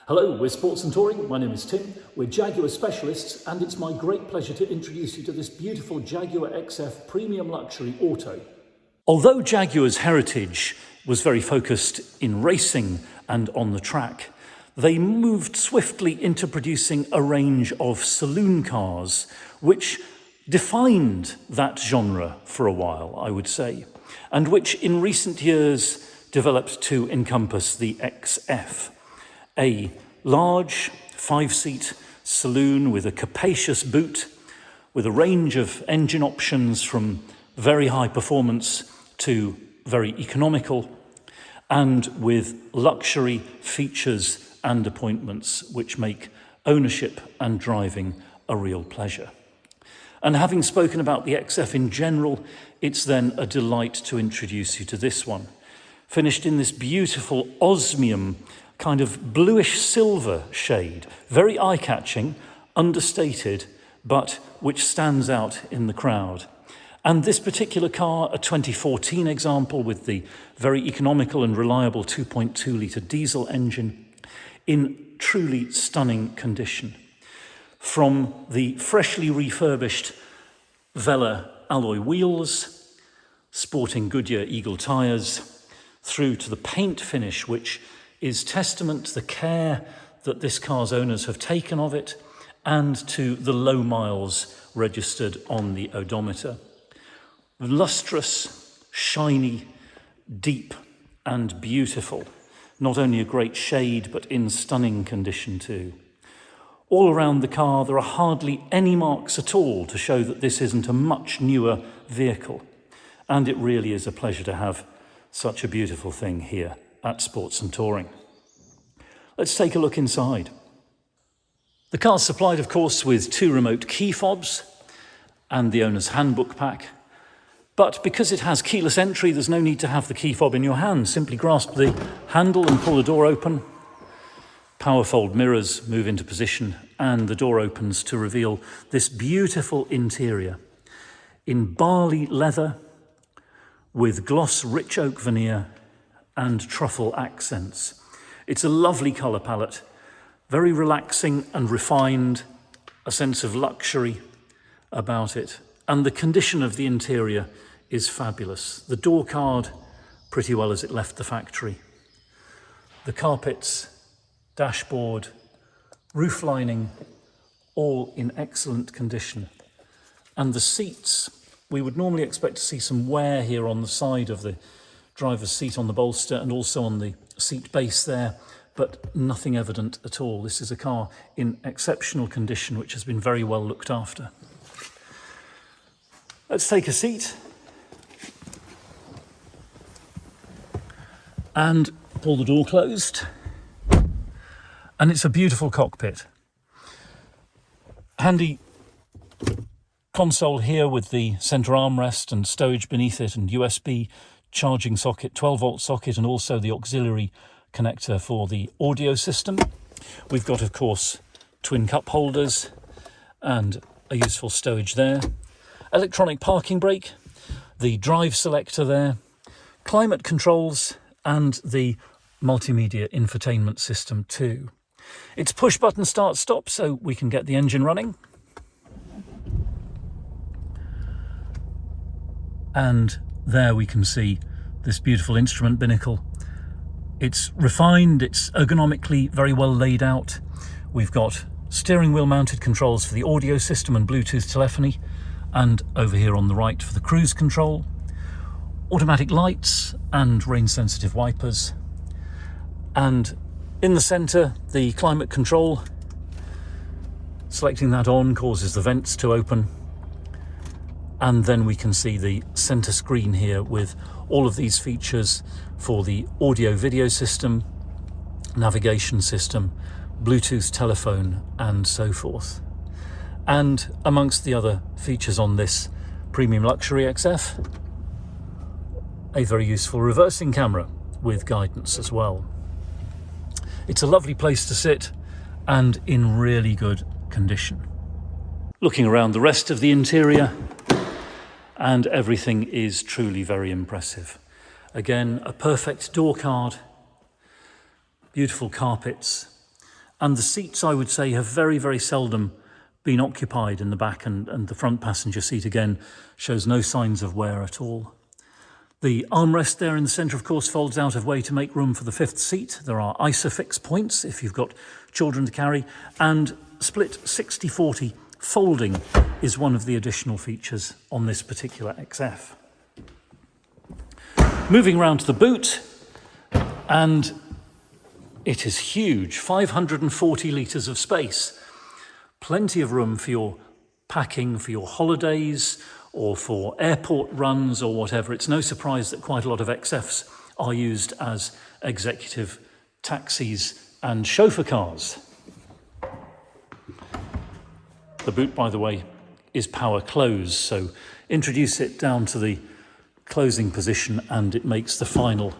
Hello, we're Sports and Touring. My name is Tim. We're Jaguar specialists, and it's my great pleasure to introduce you to this beautiful Jaguar XF premium luxury auto. Although Jaguar's heritage was very focused in racing and on the track, they moved swiftly into producing a range of saloon cars, which defined that genre for a while, I would say, and which in recent years developed to encompass the XF, a large five-seat saloon with a capacious boot, with a range of engine options from very high performance to very economical, and with luxury features and appointments which make ownership and driving a real pleasure. And having spoken about the XF in general, it's then a delight to introduce you to this one, finished in this beautiful osmium kind of bluish silver shade, very eye-catching, understated, but which stands out in the crowd. And this particular car, a 2014 example with the very economical and reliable 2.2 litre diesel engine, in truly stunning condition. From the freshly refurbished Vela alloy wheels, sporting Goodyear Eagle tyres, through to the paint finish, which is testament to the care that this car's owners have taken of it, and to the low miles registered on the odometer. Lustrous, shiny, deep and beautiful. Not only a great shade, but in stunning condition too. All around the car, there are hardly any marks at all to show that this isn't a much newer vehicle. And it really is a pleasure to have such a beautiful thing here at Sports and Touring. Let's take a look inside. The car's supplied, of course, with 2 remote key fobs and the owner's handbook pack. But because it has keyless entry, there's no need to have the key fob in your hand. Simply grasp the handle and pull the door open. Power fold mirrors move into position, and the door opens to reveal this beautiful interior in barley leather with gloss rich oak veneer and truffle accents. It's a lovely colour palette, very relaxing and refined, a sense of luxury about it. And the condition of the interior is fabulous. The door card, pretty well as it left the factory. The carpets, dashboard, roof lining, all in excellent condition. And the seats, we would normally expect to see some wear here on the side of the driver's seat on the bolster and also on the seat base there, but nothing evident at all. This is a car in exceptional condition, which has been very well looked after. Let's take a seat and pull the door closed. And it's a beautiful cockpit. Handy console here with the centre armrest and stowage beneath it, and USB charging socket, 12-volt socket, and also the auxiliary connector for the audio system. We've got, of course, twin cup holders and a useful stowage there. Electronic parking brake, the drive selector there, climate controls, and the multimedia infotainment system too. It's push button start stop, so we can get the engine running. And there we can see this beautiful instrument binnacle. It's refined, it's ergonomically very well laid out. We've got steering wheel mounted controls for the audio system and Bluetooth telephony, and over here on the right for the cruise control. Automatic lights and rain sensitive wipers. And in the centre, the climate control. Selecting that on causes the vents to open. And then we can see the centre screen here with all of these features for the audio video system, navigation system, Bluetooth telephone, and so forth. And amongst the other features on this premium luxury XF, a very useful reversing camera with guidance as well. It's a lovely place to sit and in really good condition. Looking around the rest of the interior, and everything is truly very impressive. Again, a perfect door card, beautiful carpets, And the seats, I would say, have very, very seldom been occupied in the back, and the front passenger seat, again, shows no signs of wear at all. The armrest there in the centre, of course, folds out of way to make room for the fifth seat. There are ISOFIX points if you've got children to carry, and split 60/40 folding is one of the additional features on this particular XF. Moving round to the boot, and it is huge, 540 litres of space. Plenty of room for your packing, for your holidays, or for airport runs or whatever. It's no surprise that quite a lot of XFs are used as executive taxis and chauffeur cars. The boot, by the way, is power closed, so introduce it down to the closing position and it makes the final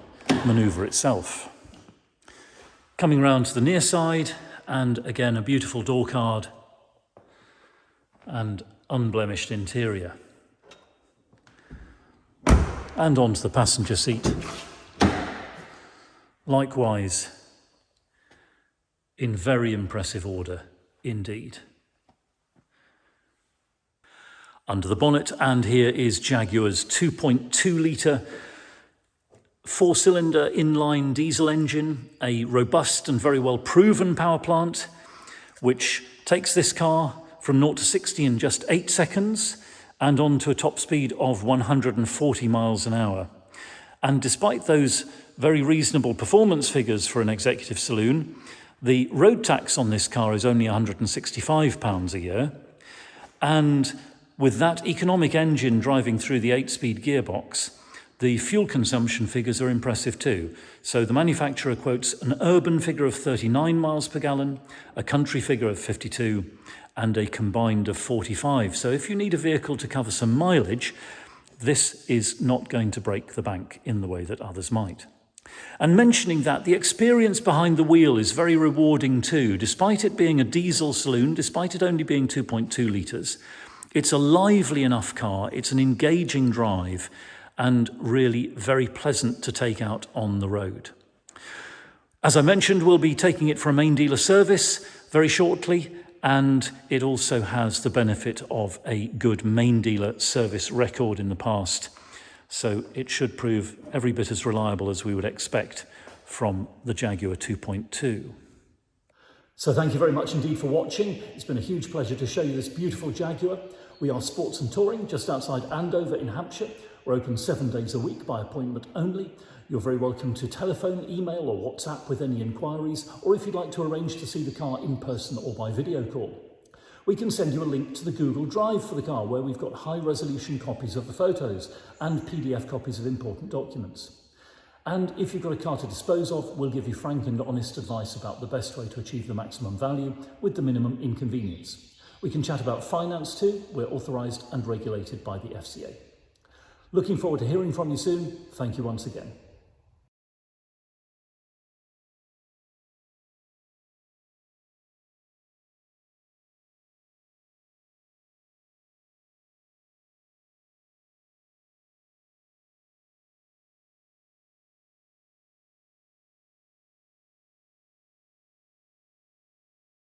manoeuvre itself. Coming round to the near side, and again a beautiful door card and unblemished interior. And onto the passenger seat. Likewise, in very impressive order indeed. Under the bonnet, and here is Jaguar's 2.2 litre four-cylinder inline diesel engine, a robust and very well proven power plant, which takes this car from 0 to 60 in just 8 seconds and on to a top speed of 140 miles an hour. And despite those very reasonable performance figures for an executive saloon, the road tax on this car is only £165 a year. And with that economic engine driving through the 8-speed gearbox, the fuel consumption figures are impressive too. So the manufacturer quotes an urban figure of 39 miles per gallon, a country figure of 52, and a combined of 45. So if you need a vehicle to cover some mileage, this is not going to break the bank in the way that others might. And mentioning that, the experience behind the wheel is very rewarding too. Despite it being a diesel saloon, despite it only being 2.2 litres, it's a lively enough car, it's an engaging drive, and really very pleasant to take out on the road. As I mentioned, we'll be taking it for a main dealer service very shortly, and it also has the benefit of a good main dealer service record in the past. So it should prove every bit as reliable as we would expect from the Jaguar 2.2. So thank you very much indeed for watching. It's been a huge pleasure to show you this beautiful Jaguar. We are Sports and Touring just outside Andover in Hampshire. We're open 7 days a week by appointment only. You're very welcome to telephone, email or WhatsApp with any inquiries, or if you'd like to arrange to see the car in person or by video call. We can send you a link to the Google Drive for the car, where we've got high-resolution copies of the photos and PDF copies of important documents. And if you've got a car to dispose of, we'll give you frank and honest advice about the best way to achieve the maximum value with the minimum inconvenience. We can chat about finance too. We're authorised and regulated by the FCA. Looking forward to hearing from you soon. Thank you once again.